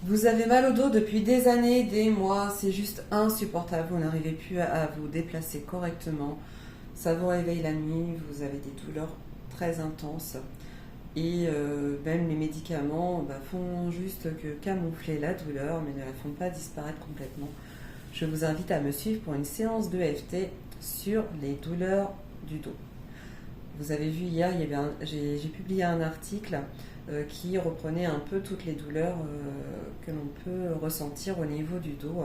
Vous avez mal au dos depuis des années, des mois, c'est juste insupportable, vous n'arrivez plus à vous déplacer correctement, ça vous réveille la nuit, vous avez des douleurs très intenses et même les médicaments font juste que camoufler la douleur mais ne la font pas disparaître complètement. Je vous invite à me suivre pour une séance de EFT sur les douleurs du dos. Vous avez vu hier, j'ai publié un article qui reprenait un peu toutes les douleurs que l'on peut ressentir au niveau du dos,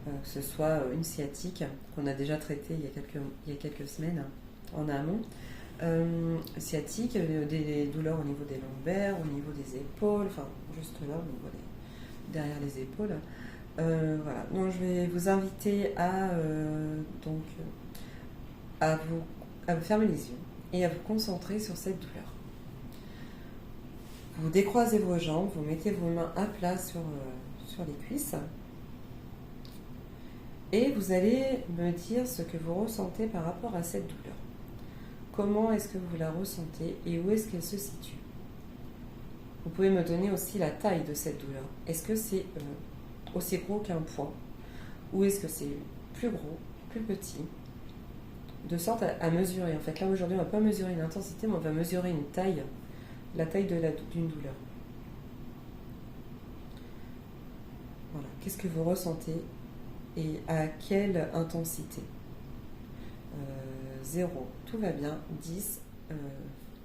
que ce soit une sciatique qu'on a déjà traitée il y a quelques semaines en amont, sciatique, des douleurs au niveau des lombaires, au niveau des épaules, enfin juste là, au niveau derrière les épaules. Voilà, donc je vais vous inviter à vous fermer les yeux et à vous concentrer sur cette douleur. Vous décroisez vos jambes, vous mettez vos mains à plat sur les cuisses et vous allez me dire ce que vous ressentez par rapport à cette douleur. Comment est-ce que vous la ressentez et où est-ce qu'elle se situe? Vous pouvez me donner aussi la taille de cette douleur. Est-ce que c'est aussi gros qu'un poing ou est-ce que c'est plus gros, plus petit? De sorte à mesurer. En fait, là aujourd'hui, on ne va pas mesurer une intensité, mais on va mesurer une taille, la taille d'une douleur. Voilà. Qu'est-ce que vous ressentez et à quelle intensité? 0, tout va bien. 10,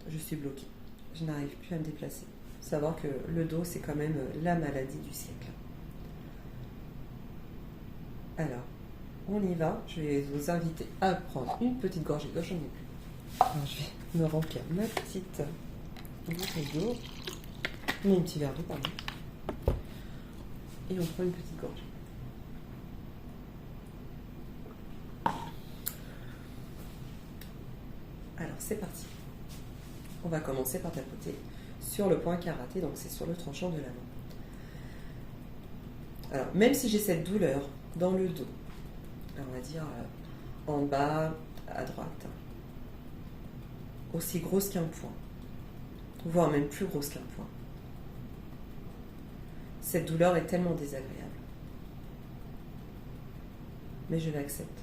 je suis bloquée. Je n'arrive plus à me déplacer. Faut savoir que le dos, c'est quand même la maladie du siècle. Alors, on y va. Je vais vous inviter à prendre une petite gorgée d'eau. J'en ai plus. Alors, je vais me remplir ma petite bouteille d'eau. Un petit verre d'eau, pardon. Et on prend une petite gorgée. Alors, c'est parti. On va commencer par tapoter sur le point karaté, donc c'est sur le tranchant de la main. Alors, même si j'ai cette douleur dans le dos, on va dire en bas à droite, aussi grosse qu'un poing, voire même plus grosse qu'un poing, cette douleur est tellement désagréable. Mais je l'accepte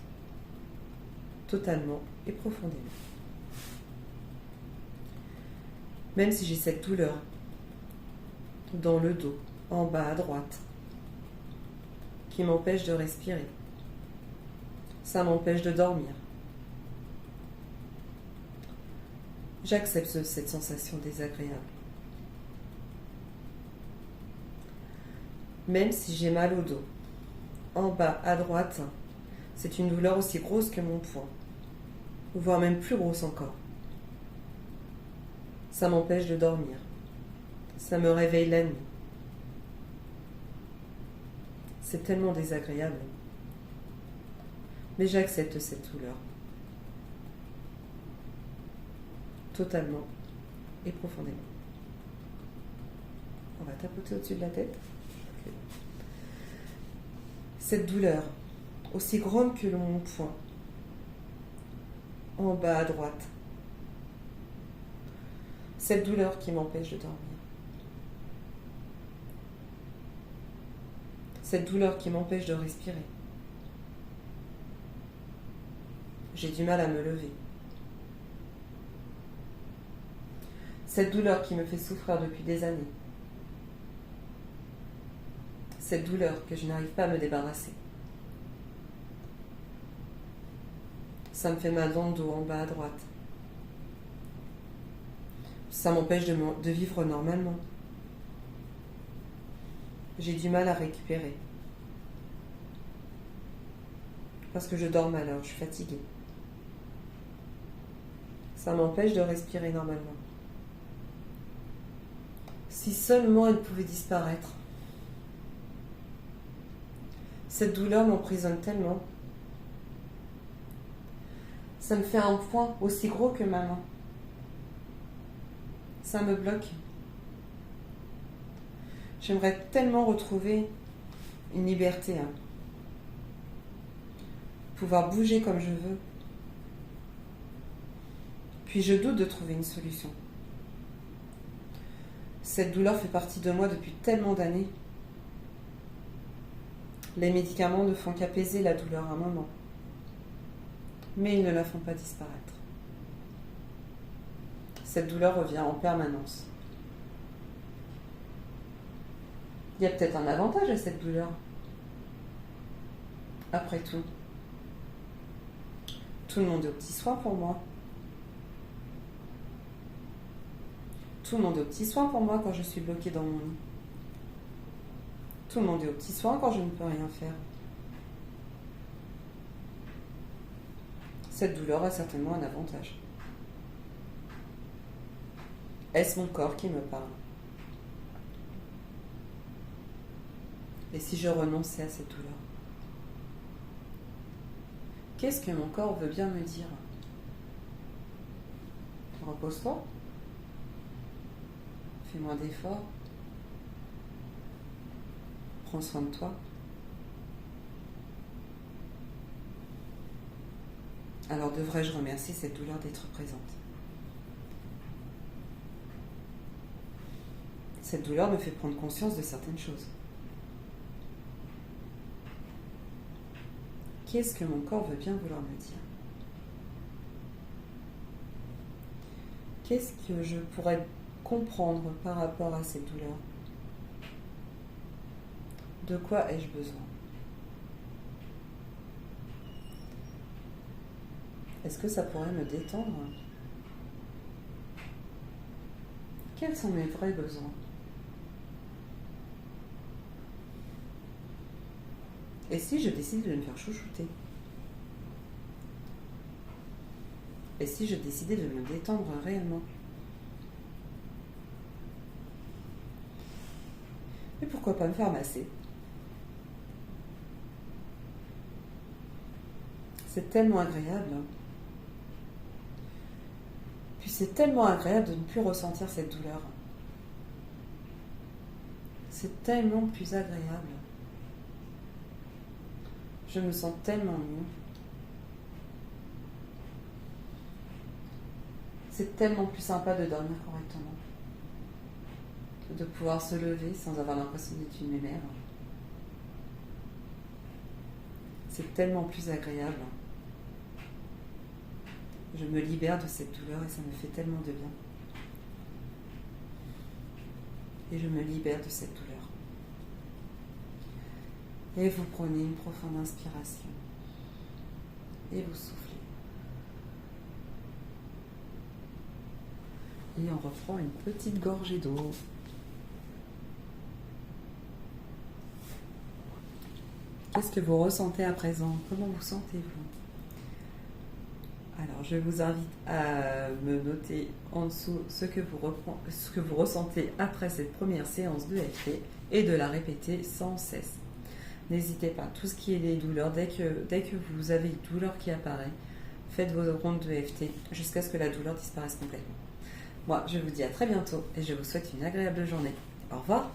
totalement et profondément. Même si j'ai cette douleur dans le dos, en bas à droite, qui m'empêche de respirer, ça m'empêche de dormir. J'accepte cette sensation désagréable. Même si j'ai mal au dos, en bas à droite, c'est une douleur aussi grosse que mon poing, voire même plus grosse encore. Ça m'empêche de dormir. Ça me réveille la nuit. C'est tellement désagréable. Mais j'accepte cette douleur. Totalement et profondément. On va tapoter au-dessus de la tête. Cette douleur, aussi grande que mon poing, en bas à droite. Cette douleur qui m'empêche de dormir. Cette douleur qui m'empêche de respirer. J'ai du mal à me lever. Cette douleur qui me fait souffrir depuis des années. Cette douleur que je n'arrive pas à me débarrasser. Ça me fait mal dans le dos en bas à droite. Ça m'empêche de vivre normalement. J'ai du mal à récupérer. Parce que je dors mal, alors je suis fatiguée. Ça m'empêche de respirer normalement. Si seulement elle pouvait disparaître. Cette douleur m'emprisonne tellement. Ça me fait un poing aussi gros que ma main. Ça me bloque. J'aimerais tellement retrouver une liberté. Pouvoir bouger comme je veux. Puis je doute de trouver une solution. Cette douleur fait partie de moi depuis tellement d'années. Les médicaments ne font qu'apaiser la douleur un moment, mais ils ne la font pas disparaître. Cette douleur revient en permanence. Il y a peut-être un avantage à cette douleur. Après tout le monde est aux petits soins pour moi. Tout le monde est aux petits soins pour moi quand je suis bloquée dans mon lit. Tout le monde est aux petits soins quand je ne peux rien faire. Cette douleur a certainement un avantage. Est-ce mon corps qui me parle? Et si je renonçais à cette douleur? Qu'est-ce que mon corps veut bien me dire? Repose-toi. Fais moins d'efforts. Prends soin de toi. Alors devrais-je remercier cette douleur d'être présente? Cette douleur me fait prendre conscience de certaines choses. Qu'est-ce que mon corps veut bien vouloir me dire? Qu'est-ce que je pourrais comprendre par rapport à cette douleur? De quoi ai-je besoin? Est-ce que ça pourrait me détendre? Quels sont mes vrais besoins? Et si je décide de me faire chouchouter? Et si je décidais de me détendre réellement? Et pourquoi pas me faire masser? C'est tellement agréable. Puis c'est tellement agréable de ne plus ressentir cette douleur. C'est tellement plus agréable. Je me sens tellement mieux. C'est tellement plus sympa de dormir correctement. De pouvoir se lever sans avoir l'impression d'être une mémère. C'est tellement plus agréable. Je me libère de cette douleur et ça me fait tellement de bien. Et je me libère de cette douleur. Et vous prenez une profonde inspiration. Et vous soufflez. Et on reprend une petite gorgée d'eau. Qu'est-ce que vous ressentez à présent? Comment vous sentez-vous? Alors, je vous invite à me noter en dessous ce que vous ressentez après cette première séance de EFT et de la répéter sans cesse. N'hésitez pas, tout ce qui est des douleurs, dès que vous avez une douleur qui apparaît, faites vos rondes de EFT jusqu'à ce que la douleur disparaisse complètement. Moi, je vous dis à très bientôt et je vous souhaite une agréable journée. Au revoir.